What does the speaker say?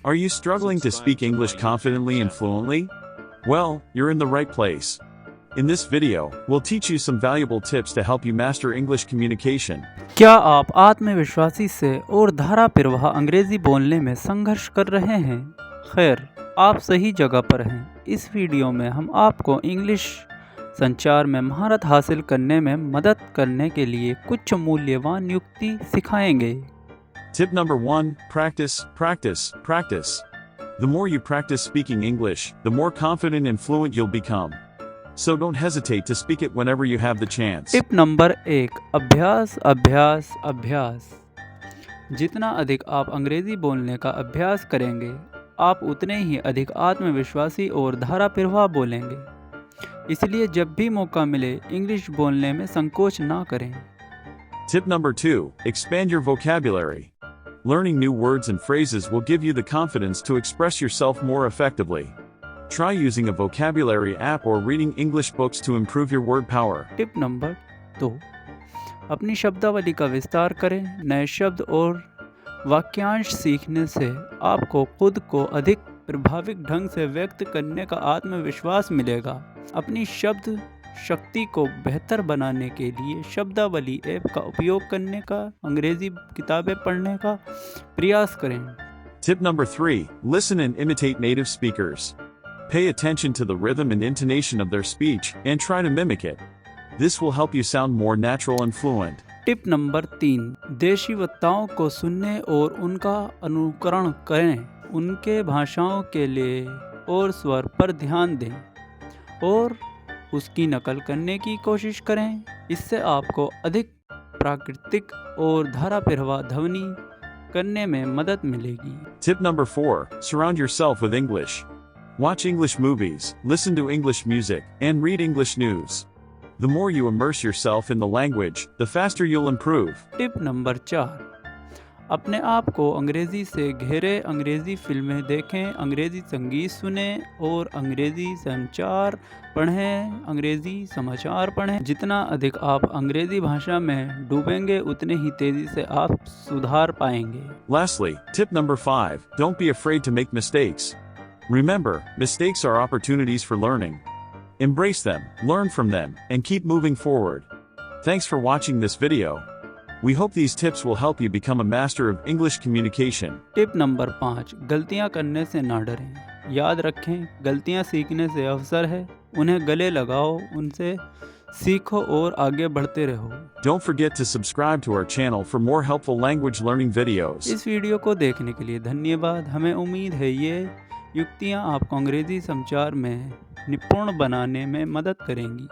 Are you struggling to speak English confidently and fluently? Well, you're in the right place. In this video, we'll teach you some valuable tips to help you master English communication. क्या आप आत्मविश्वासी से और धारा प्रवाह अंग्रेजी बोलने में संघर्ष कर रहे हैं? खैर, आप सही जगह पर हैं। इस वीडियो में हम आपको इंग्लिश संचार में महारत हासिल करने में मदद करने के लिए कुछ मूल्यवान युक्ति सिखाएंगे। Tip number 1, practice, practice, practice. The more you practice speaking English, the more confident and fluent you'll become. So don't hesitate to speak it whenever you have the chance. Tip number 1, अभ्यास अभ्यास अभ्यास। जितना अधिक आप अंग्रेजी बोलने का अभ्यास करेंगे, आप उतने ही अधिक आत्मविश्वासी और धारा प्रवाह बोलेंगे। इसलिए जब भी मौका मिले, इंग्लिश बोलने में संकोच ना करें। Tip number 2, expand your vocabulary. Learning new words and phrases will give you the confidence to express yourself more effectively. Try using a vocabulary app or reading English books to improve your word power. Tip number 2, अपनी शब्दावली का विस्तार करें। नए शब्द और वाक्यांश सीखने से आपको खुद को अधिक प्रभावी ढंग से व्यक्त करने का आत्मविश्वास मिलेगा। अपनी शब्द शक्ति को बेहतर बनाने के लिए शब्दावली ऐप का उपयोग करने का, अंग्रेजी किताबें पढ़ने का प्रयास करें। Tip number 3, listen and imitate native speakers. Pay attention to the rhythm and intonation of their speech and try to mimic it. This will help you sound more natural and fluent. Tip number 3, देशी वक्ताओं को सुनने और उनका अनुकरण करें। उनके भाषाओं के लिए और स्वर पर ध्यान दें और उसकी नकल करने की कोशिश करें। इससे आपको अधिक प्राकृतिक और धारा प्रवाह ध्वनि करने में मदद मिलेगी। Tip number 4, surround yourself with English. Watch English movies, listen to English music, and read English news. The more you immerse yourself in the language, the faster you'll improve. Tip number 4, अपने आप को अंग्रेजी से घेरे। अंग्रेजी फिल्में देखें, अंग्रेजी संगीत सुने और अंग्रेजी संचार पढ़ें, अंग्रेजी समाचार पढ़ें। जितना अधिक आप अंग्रेजी भाषा में डूबेंगे, उतने ही तेजी से आप सुधार पाएंगे। Lastly, tip number 5, don't be afraid to make mistakes. Remember, mistakes are opportunities for learning. Embrace them, learn from them, and keep moving forward. Thanks for watching this video. We hope these tips will help you become a master of English communication. Tip number 5, गलतियां करने से ना डरें। याद रखें, गलतियां सीखने से अवसर है। उन्हें गले लगाओ, उनसे सीखो और आगे बढ़ते रहो। Don't forget to subscribe to our channel for more helpful language learning videos. इस वीडियो को देखने के लिए धन्यवाद। हमें उम्मीद है ये युक्तियां आपको अंग्रेजी संचार में निपुण बनाने में मदद करेंगी।